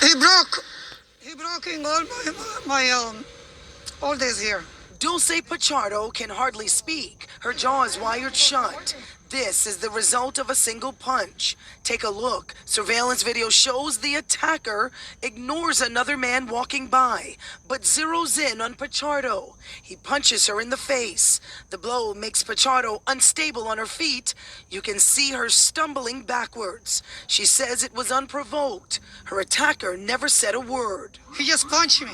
He broke. He broke in all my all this here. Dulce Pichardo can hardly speak. Her jaw is wired shut. This is the result of a single punch. Take a look. Surveillance video shows the attacker ignores another man walking by, but zeroes in on Pichardo. He punches her in the face. The blow makes Pichardo unstable on her feet. You can see her stumbling backwards. She says it was unprovoked. Her attacker never said a word. He just punched me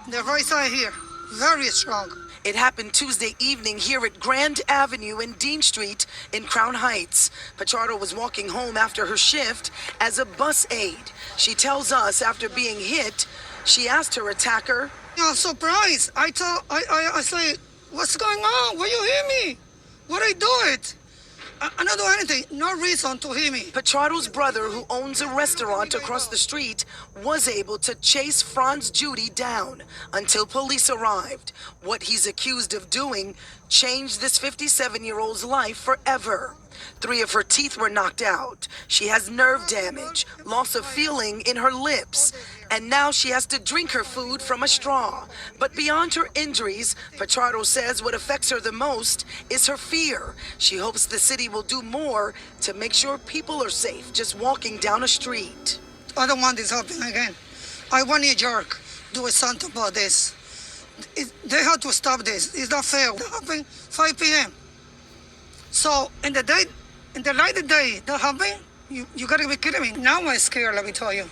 in the right side here. Very strong. It happened Tuesday evening here at Grand Avenue and Dean Street in Crown Heights. Pichardo was walking home after her shift as a bus aide. She tells us after being hit, she asked her attacker, I'm surprised. I say, what's going on? Why you hit me? What I do it? I don't do anything. No reason to hit me. Pichardo's brother, who owns a restaurant across the street, was able to chase Franz Judy down until police arrived. What he's accused of doing changed this 57-year-old's life forever. 3 of her teeth were knocked out. She has nerve damage, loss of feeling in her lips, and now she has to drink her food from a straw. But beyond her injuries, Pichardo says what affects her the most is her fear. She hopes the city will do more to make sure people are safe just walking down a street. I don't want this happening again. I want New York to do something about this. They have to stop this. It's not fair. It happened 5 p.m. So in the light of day that happened, you gotta be kidding me. Now I'm scared, let me tell you.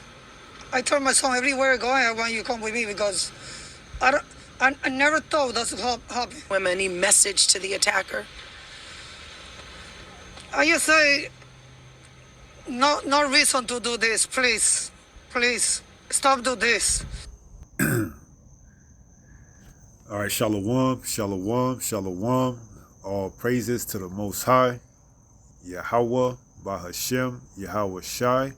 I told my son everywhere I go, I want you to come with me because I never thought that's what happened. Any message to the attacker? I just say, no reason to do this, please. Please, stop do this. All right, shalom, shalom, shalom. All praises to the Most High, Yahweh, Bahashem, Yahweh Shai,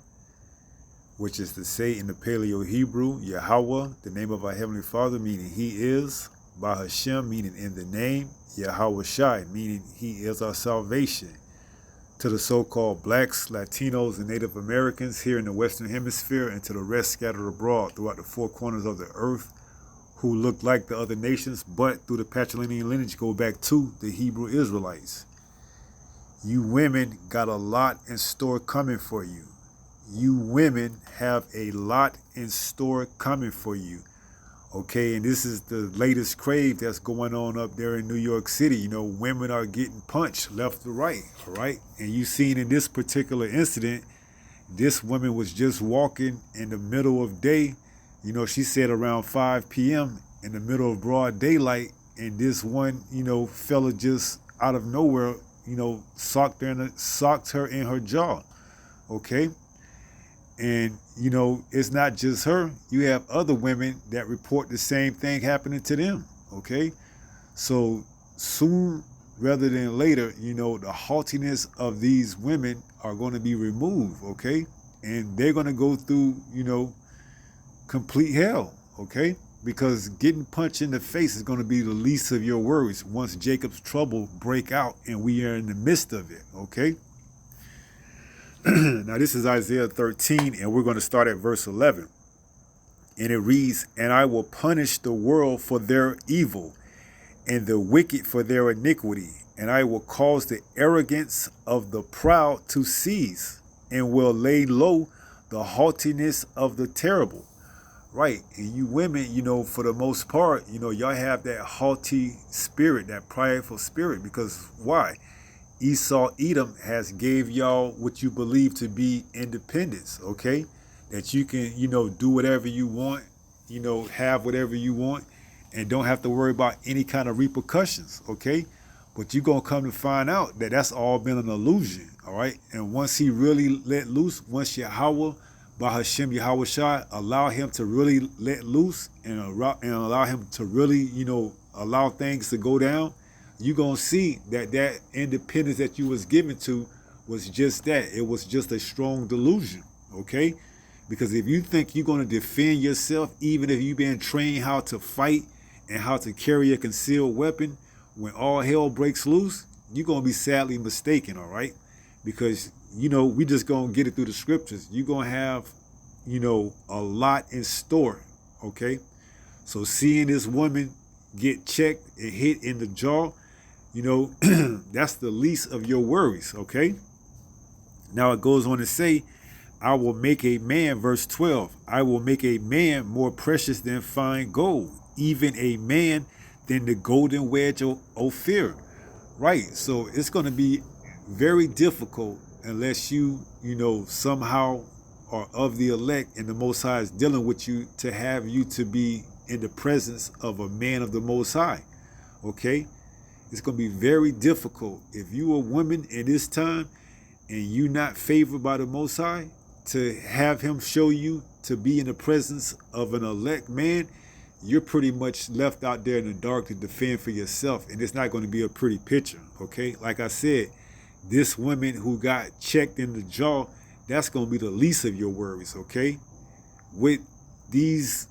which is to say in the Paleo-Hebrew, Yahweh, the name of our Heavenly Father, meaning He is, Bahashem, meaning in the name, Yahweh Shai, meaning He is our salvation. To the so-called blacks, Latinos, and Native Americans here in the Western Hemisphere, and to the rest scattered abroad throughout the 4 corners of the earth, who look like the other nations, but through the patrilineal lineage go back to the Hebrew Israelites. You women got a lot in store coming for you. You women have a lot in store coming for you. Okay, and this is the latest crave that's going on up there in New York City. You know, women are getting punched left to right, all right? And you seen in this particular incident, this woman was just walking in the middle of day. You know, she said around 5 p.m. in the middle of broad daylight, and this one, fella just out of nowhere, socked her in her jaw, okay? And, it's not just her. You have other women that report the same thing happening to them, okay? So soon rather than later, the haughtiness of these women are going to be removed, okay? And they're going to go through, complete hell, okay? Because getting punched in the face is going to be the least of your worries once Jacob's trouble break out and we are in the midst of it, okay? Now this is Isaiah 13 and we're going to start at verse 11. And it reads, "And I will punish the world for their evil and the wicked for their iniquity. And I will cause the arrogance of the proud to cease and will lay low the haughtiness of the terrible." Right, and you women, for the most part, y'all have that haughty spirit, that prideful spirit, because why? Esau, Edom has gave y'all what you believe to be independence, okay? That you can, do whatever you want, have whatever you want, and don't have to worry about any kind of repercussions, okay? But you're going to come to find out that that's all been an illusion, all right? And once he really let loose, once Yahweh, Bahashem Yahweh Shai, allow him to really let loose and allow him to really, allow things to go down, you're going to see that independence that you was given to was just that. It was just a strong delusion, okay? Because if you think you're going to defend yourself, even if you've been trained how to fight and how to carry a concealed weapon, when all hell breaks loose, you're going to be sadly mistaken, all right? Because, we just going to get it through the scriptures. You're going to have, a lot in store, okay? So seeing this woman get checked and hit in the jaw, that's the least of your worries, okay? Now it goes on to say, I will make a man, verse 12, I will make a man more precious than fine gold, even a man than the golden wedge of Ophir. Right, so it's going to be very difficult unless you, somehow are of the elect and the Most High is dealing with you to have you to be in the presence of a man of the Most High, okay? It's going to be very difficult if you a woman in this time and you not favored by the Most High to have him show you to be in the presence of an elect man. You're pretty much left out there in the dark to defend for yourself, and it's not going to be a pretty picture, okay? Like I said, this woman who got checked in the jaw, that's going to be the least of your worries, okay? What these,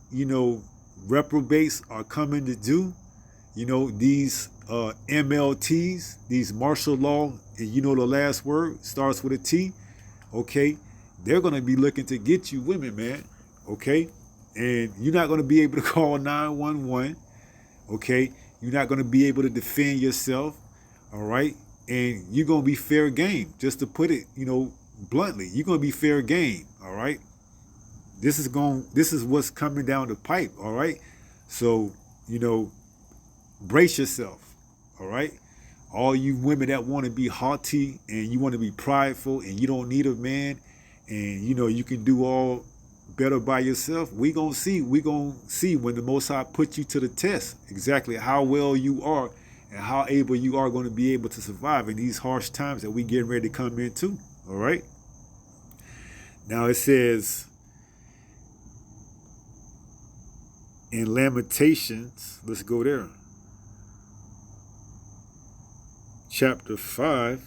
reprobates are coming to do, these MLTs, these martial law, and the last word starts with a T, okay? They're going to be looking to get you women, man, okay? And you're not going to be able to call 911, okay? You're not going to be able to defend yourself, all right? And you're going to be fair game, just to put it, bluntly. You're going to be fair game, all right? This is what's coming down the pipe, all right? So, brace yourself, all right? All you women that want to be haughty and you want to be prideful and you don't need a man and, you can do all better by yourself, we gonna see when the Most High put you to the test exactly how well you are and how able you are going to be able to survive in these harsh times that we getting ready to come into. All right. Now it says in Lamentations, let's go there. Chapter 5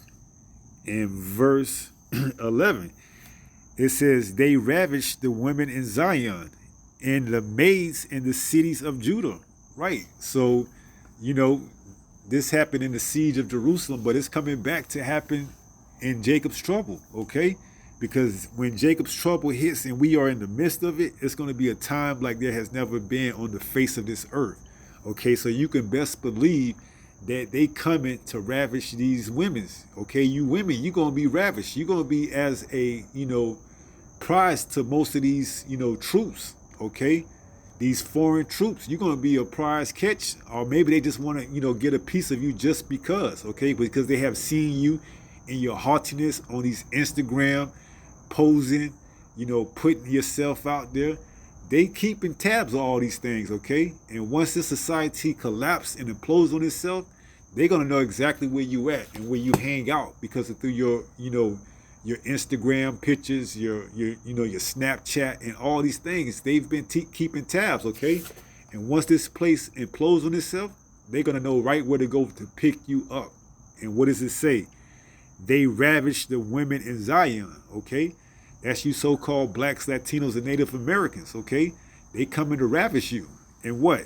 and verse 11. It says, they ravished the women in Zion and the maids in the cities of Judah. Right. So, this happened in the siege of Jerusalem, but it's coming back to happen in Jacob's trouble. Okay. Because when Jacob's trouble hits and we are in the midst of it, it's going to be a time like there has never been on the face of this earth. Okay. So you can best believe that they coming to ravish these women. Okay. You women, you're going to be ravished. You're going to be as a, prize to most of these, troops, okay? These foreign troops, you're going to be a prize catch, or maybe they just want to, get a piece of you just because, okay? Because they have seen you in your haughtiness on these Instagram, posing, putting yourself out there. They keeping tabs on all these things, okay? And once this society collapses and implodes on itself, they're going to know exactly where you at and where you hang out because of through your, your Instagram pictures, your Snapchat, and all these things. They've been keeping tabs, okay? And once this place implodes on itself, they're going to know right where to go to pick you up. And what does it say? They ravished the women in Zion, okay? That's you so-called blacks, Latinos, and Native Americans, okay? They coming to ravish you. And what?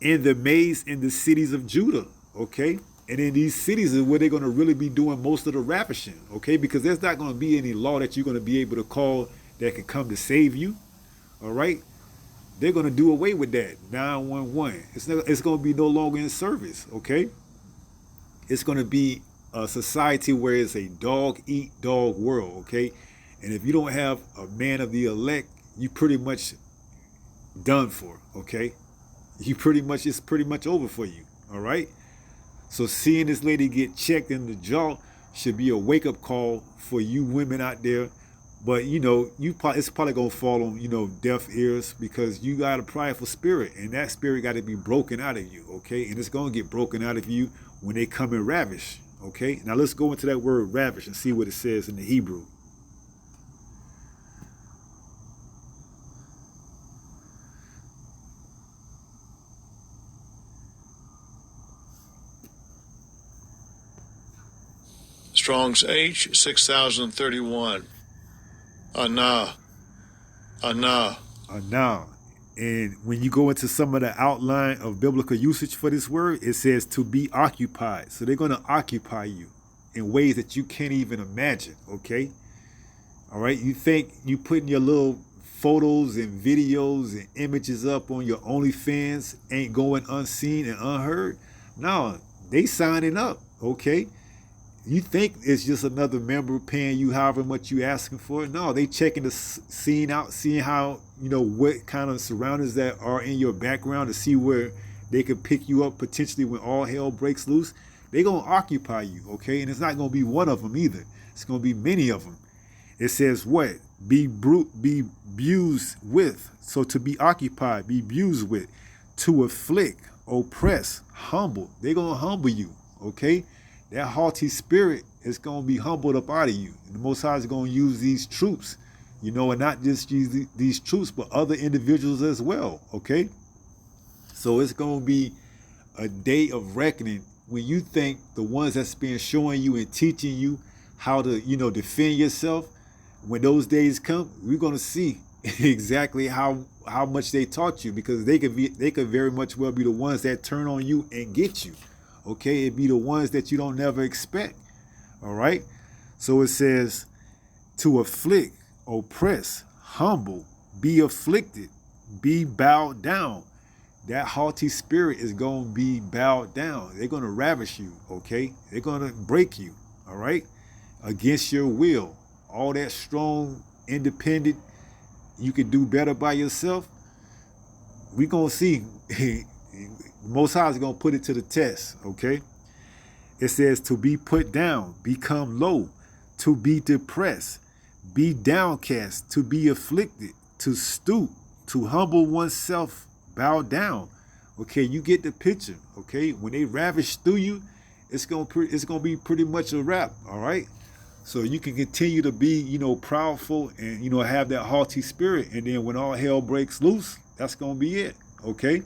In the maids in the cities of Judah, okay? And in these cities is where they're going to really be doing most of the ravishing, okay? Because there's not going to be any law that you're going to be able to call that can come to save you, all right? They're going to do away with that, 911. It's going to be no longer in service, okay? It's going to be a society where it's a dog-eat-dog world, okay? And if you don't have a man of the elect, you pretty much done for, okay? It's pretty much over for you, all right? So seeing this lady get checked in the jaw should be a wake-up call for you women out there. But, it's probably going to fall on, deaf ears because you got a prideful spirit. And that spirit got to be broken out of you, okay? And it's going to get broken out of you when they come and ravish, okay? Now let's go into that word ravish and see what it says in the Hebrew. Strong's H 6031. Anah. And when you go into some of the outline of biblical usage for this word, it says to be occupied. So they're going to occupy you in ways that you can't even imagine, okay? All right, you think you putting your little photos and videos and images up on your OnlyFans ain't going unseen and unheard. No, they signing up, okay? You think it's just another member paying you however much you asking for? No, they checking the scene out, seeing how, what kind of surroundings that are in your background to see where they could pick you up potentially when all hell breaks loose. They gonna occupy you, okay? And it's not gonna be one of them either. It's gonna be many of them. It says what? Be abused with. So to be occupied, be abused with. To afflict, oppress, humble. They're gonna humble you, okay? That haughty spirit is going to be humbled up out of you. And the Most High is going to use these troops, and not just use these troops, but other individuals as well, okay? So it's going to be a day of reckoning when you think the ones that's been showing you and teaching you how to, defend yourself, when those days come, we're going to see exactly how much they taught you, because they could very much well be the ones that turn on you and get you. Okay, it'd be the ones that you don't never expect. All right. So it says to afflict, oppress, humble, be afflicted, be bowed down. That haughty spirit is going to be bowed down. They're going to ravish you. Okay, they're going to break you. All right, against your will. All that strong, independent, you can do better by yourself. We're going to see. Most High is going to put it to the test, okay? It says to be put down, become low, to be depressed, be downcast, to be afflicted, to stoop, to humble oneself, bow down. Okay, you get the picture, okay? When they ravish through you, it's gonna be pretty much a wrap, all right? So you can continue to be, proudful and, have that haughty spirit. And then when all hell breaks loose, that's going to be it, okay?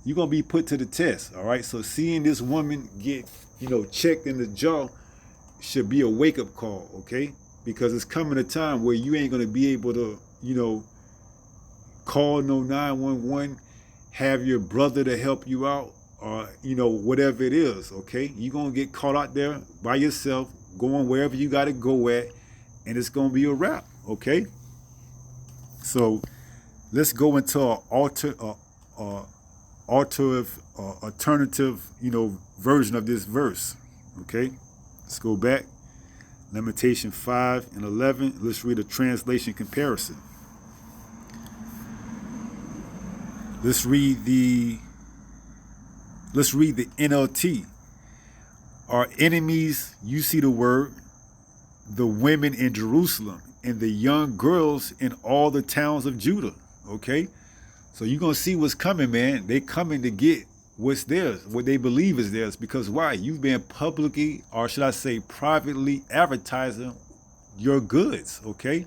You're going to be put to the test, all right? So seeing this woman get, checked in the jaw should be a wake-up call, okay? Because it's coming a time where you ain't going to be able to, call no 911, have your brother to help you out, or, whatever it is, okay? You're going to get caught out there by yourself, going wherever you got to go at, and it's going to be a wrap, okay? So let's go into an alternative, version of this verse. Okay, let's go back. Lamentation 5 and 11. Let's read a translation comparison. Let's read the NLT. Our enemies, you see the word, the women in Jerusalem and the young girls in all the towns of Judah. Okay. So you're going to see what's coming, man. They coming to get what's theirs, what they believe is theirs. Because why? You've been publicly, or should I say privately, advertising your goods, okay?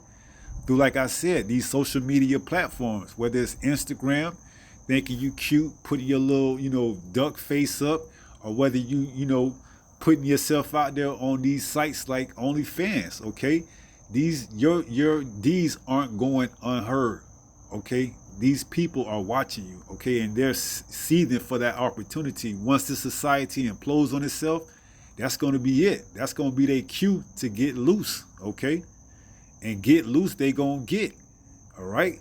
Through, like I said, these social media platforms, whether it's Instagram, thinking you cute, putting your little, duck face up, or whether you, putting yourself out there on these sites like OnlyFans, okay? Your deeds aren't going unheard, okay? These people are watching you, okay, and they're seething for that opportunity. Once the society implodes on itself, that's going to be it. That's going to be their cue to get loose, okay? And get loose, they going to get, all right?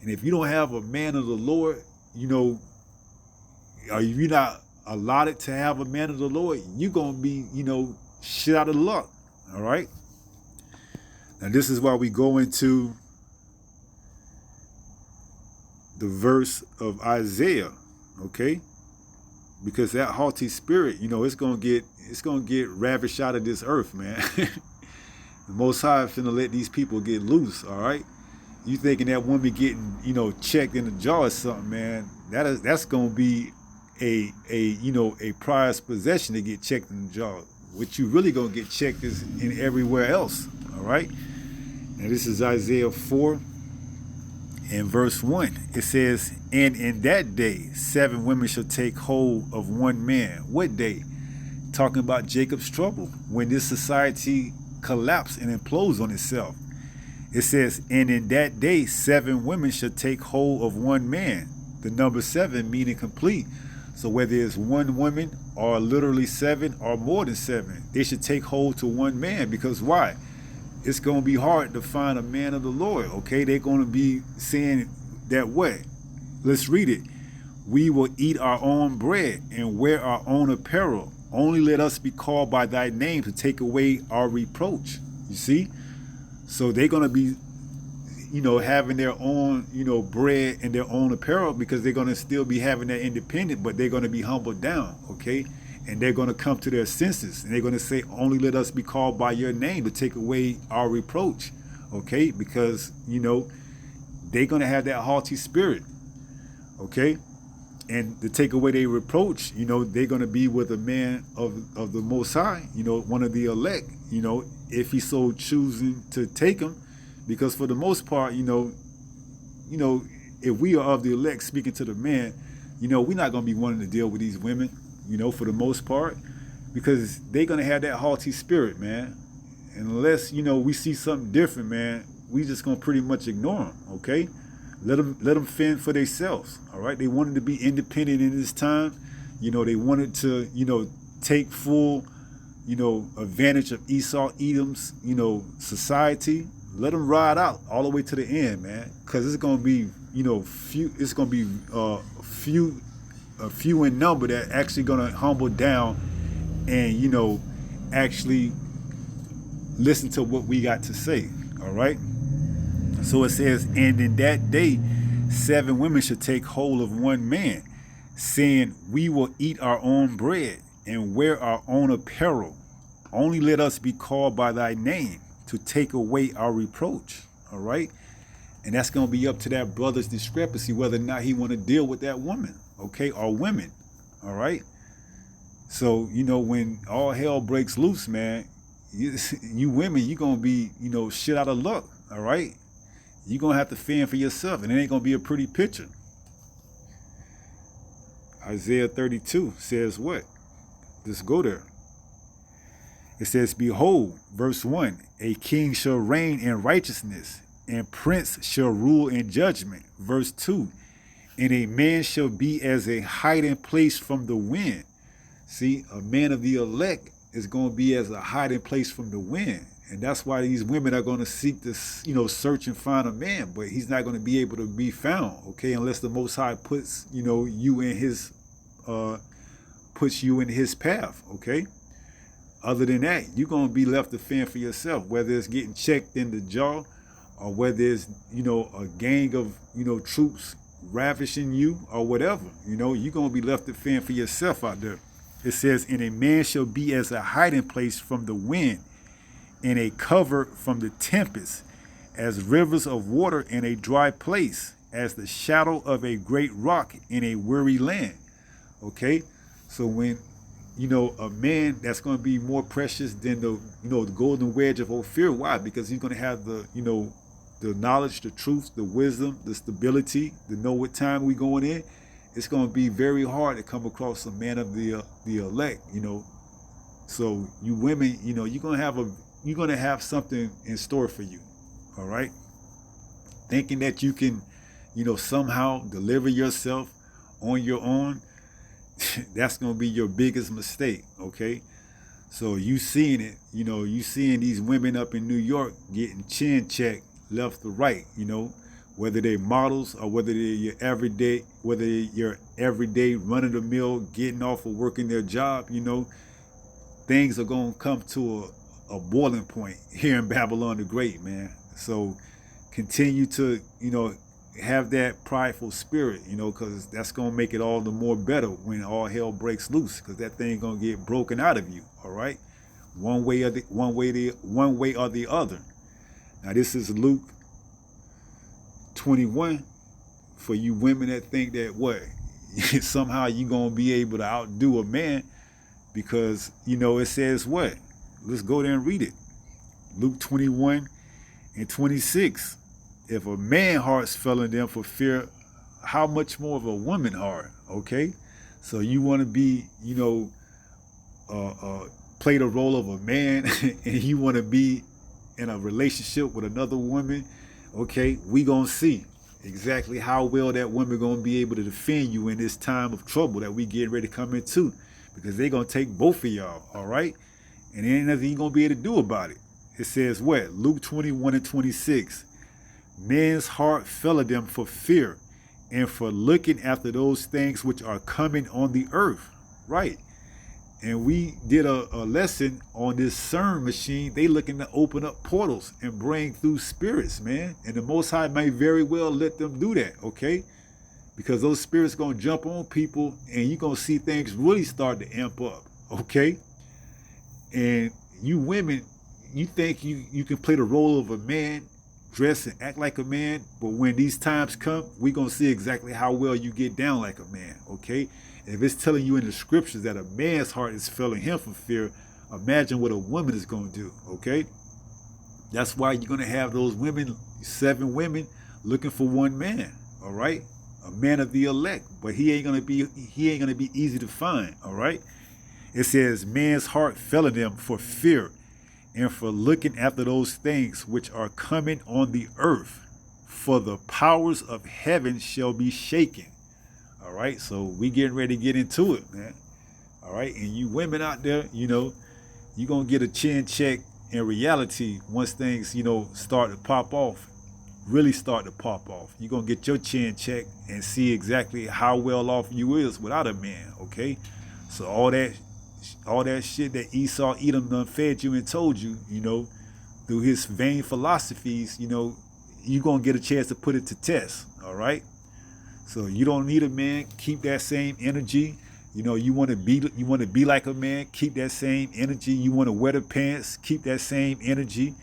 And if you don't have a man of the Lord, or you're not allotted to have a man of the Lord, you're going to be, shit out of luck, all right? Now, this is why we go into the verse of Isaiah, okay? Because that haughty spirit, it's gonna get ravished out of this earth, man. The Most High finna let these people get loose, all right? You thinking that woman getting, checked in the jaw or something, man? That's gonna be a prized possession to get checked in the jaw. What you really gonna get checked is in everywhere else, all right? Now this is Isaiah 4. In verse 1, it says, and in that day, 7 women shall take hold of one man. What day? Talking about Jacob's trouble, when this society collapses and implodes on itself. It says, and in that day, 7 women shall take hold of one man. The number 7 meaning complete. So whether it's one woman or literally 7 or more than 7, they should take hold to one man. Because why? it's going to be hard to find a man of the Lord, okay? They're going to be saying that what? Let's read it. We will eat our own bread and wear our own apparel. Only let us be called by thy name to take away our reproach. You see? So they're going to be, having their own, bread and their own apparel, because they're going to still be having that independent, but they're going to be humbled down, okay? And they're going to come to their senses, and they're going to say, only let us be called by your name to take away our reproach, okay? Because, they're going to have that haughty spirit, okay? And to take away their reproach, they're going to be with a man of the Most High, one of the elect, if he's so choosing to take him. Because for the most part, if we are of the elect speaking to the man, we're not going to be wanting to deal with these women, for the most part, because they're going to have that haughty spirit, man. And unless, we see something different, man, we just going to pretty much ignore them, okay? Let them fend for themselves, all right? They wanted to be independent in this time. They wanted to, take full, advantage of Esau, Edom's, society. Let them ride out all the way to the end, man, because it's gonna be, few. It's gonna be few in number that actually gonna humble down and actually listen to what we got to say. All right. So it says, and in that day, 7 women should take hold of one man, saying, we will eat our own bread and wear our own apparel. Only let us be called by thy name to take away our reproach, all right? And that's going to be up to that brother's discrepancy, whether or not he want to deal with that woman, okay, or women, all right? So, when all hell breaks loose, man, you women, you're going to be, shit out of luck, all right? You're going to have to fend for yourself, and it ain't going to be a pretty picture. Isaiah 32 says what? Let's go there. It says, behold, verse 1, a king shall reign in righteousness, and prince shall rule in judgment. Verse 2, and a man shall be as a hiding place from the wind. See, a man of the elect is going to be as a hiding place from the wind. And that's why these women are going to seek to, search and find a man. But he's not going to be able to be found, okay, unless the Most High puts, you in his, puts you in his path, okay? Other than that, you're going to be left to fend for yourself, whether it's getting checked in the jaw or whether it's, a gang of, troops ravishing you or whatever. You're going to be left to fend for yourself out there. It says, and a man shall be as a hiding place from the wind, and a cover from the tempest, as rivers of water in a dry place, as the shadow of a great rock in a weary land. Okay? So when a man that's going to be more precious than the golden wedge of Ophir. Why? Because he's going to have the the knowledge, the truth, the wisdom, the stability, to know what time we going in. It's going to be very hard to come across a man of the elect. So you women, you're going to have something in store for you. All right, thinking that you can, somehow deliver yourself on your own. That's going to be your biggest mistake, okay? So you seeing it, you seeing these women up in New York getting chin checked left to right, whether they're models or whether they're your everyday run-of-the-mill getting off of working their job, things are going to come to a boiling point here in Babylon the Great, man. So continue to, have that prideful spirit, because that's going to make it all the more better when all hell breaks loose, because that thing going to get broken out of you, all right? One way or the other. Now this is Luke 21 for you women that think that somehow you're going to be able to outdo a man, because, it says what? Let's go there and read it. Luke 21 and 26. If a man heart's failing them for fear, how much more of a woman heart, okay? So you want to be, play the role of a man and you want to be in a relationship with another woman, okay? We gonna see exactly how well that woman gonna be able to defend you in this time of trouble that we getting ready to come into, because they gonna take both of y'all, all right? And there ain't nothing you gonna be able to do about it. It says what? Luke 21:26. Men's heart faileth them for fear and for looking after those things which are coming on the earth. Right. And we did a lesson on this CERN machine. They looking to open up portals and bring through spirits, man. And the Most High may very well let them do that, okay? Because those spirits going to jump on people and you're going to see things really start to amp up, okay? And you women, you think you can play the role of a man, dress and act like a man, but when these times come, we're going to see exactly how well you get down like a man, okay? If it's telling you in the scriptures that a man's heart is failing him for fear, imagine what a woman is going to do, okay? That's why you're going to have those women, 7 women, looking for one man, all right? A man of the elect, but he ain't going to be easy to find, all right? It says, man's heart failing them for fear and for looking after those things which are coming on the earth, for the powers of heaven shall be shaken. All right, so we getting ready to get into it, man. All right, and you women out there, you know, you're going to get a chin check in reality once things, you know, start to pop off, really start to pop off. You're going to get your chin check and see exactly how well off you is without a man, okay? So all that shit that Esau Edom done fed you and told you, you know, through his vain philosophies, you know, you're going to get a chance to put it to test, all right? So you don't need a man. Keep that same energy. You know, you want to be like a man. Keep that same energy. You want to wear the pants. Keep that same energy.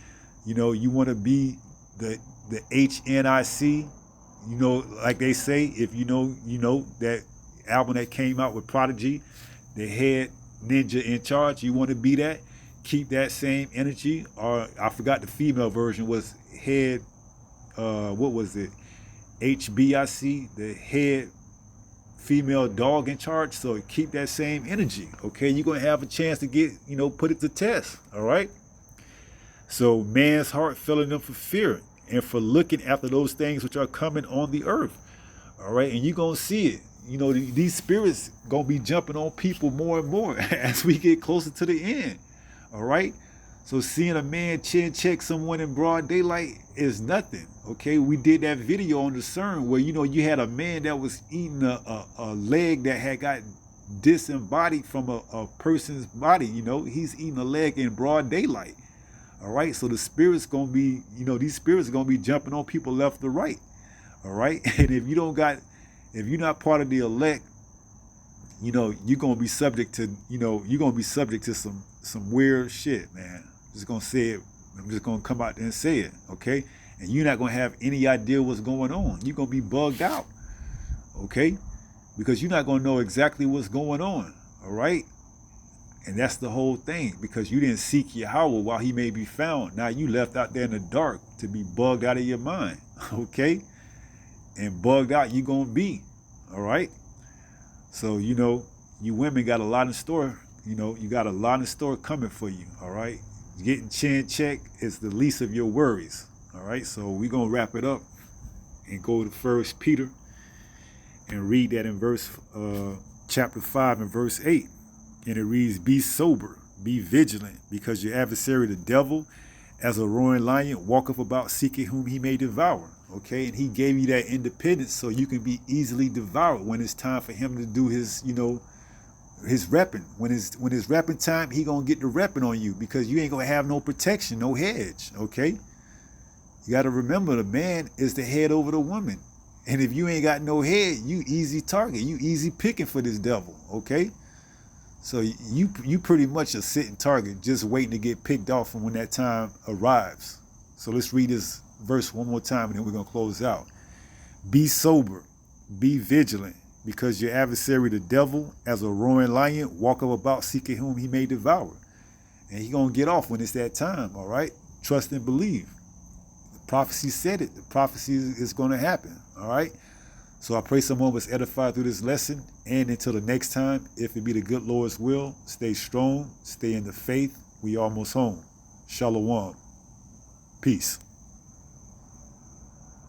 You know, you want to be the HNIC. You know, like they say, if you know that album that came out with Prodigy, the head ninja in charge. You want to be that. Keep that same energy. Or I forgot the female version was head. What was it? HBIC, the head female dog in charge. So keep that same energy, okay? You're going to have a chance to get, you know, put it to test, all right? So man's heart filling them for fear and for looking after those things which are coming on the earth, all right? And you're going to see it. You know, these spirits going to be jumping on people more and more as we get closer to the end, all right? So seeing a man chin check someone in broad daylight is nothing, okay? We did that video on the CERN where, you know, you had a man that was eating a leg that had got disembodied from a person's body, you know? He's eating a leg in broad daylight, all right? So the spirit's going to be, you know, these spirits are going to be jumping on people left to right, all right? And if you're not part of the elect, you know, you're going to be subject to, some weird shit, man. Just gonna say it. I'm just gonna come out there and say it, okay? And you're not gonna have any idea what's going on. You're gonna be bugged out, okay? Because you're not gonna know exactly what's going on, all right? And that's the whole thing, because you didn't seek Yahweh while he may be found. Now you left out there in the dark to be bugged out of your mind, okay? And bugged out you're gonna be, all right? So, you know, you women got a lot in store. You know, you got a lot in store coming for you, all right? Getting chin check is the least of your worries, all right? So we're going to wrap it up and go to 1 Peter and read that in chapter 5 and verse 8. And it reads, be sober, be vigilant, because your adversary, the devil, as a roaring lion, walketh about seeking whom he may devour, okay? And he gave you that independence so you can be easily devoured when it's time for him to do his, you know, his repping. When it's repping time, he gonna get the repping on you because you ain't gonna have no protection, no hedge, okay? You gotta remember the man is the head over the woman. And if you ain't got no head, you easy target, you easy picking for this devil, okay? So you pretty much a sitting target just waiting to get picked off from when that time arrives. So let's read this verse one more time and then we're gonna close out. Be sober, be vigilant, because your adversary, the devil, as a roaring lion, walketh about seeking whom he may devour. And he going to get off when it's that time, all right? Trust and believe. The prophecy said it. The prophecy is going to happen, all right? So I pray someone was edified through this lesson. And until the next time, if it be the good Lord's will, stay strong, stay in the faith. We almost home. Shalom. Peace.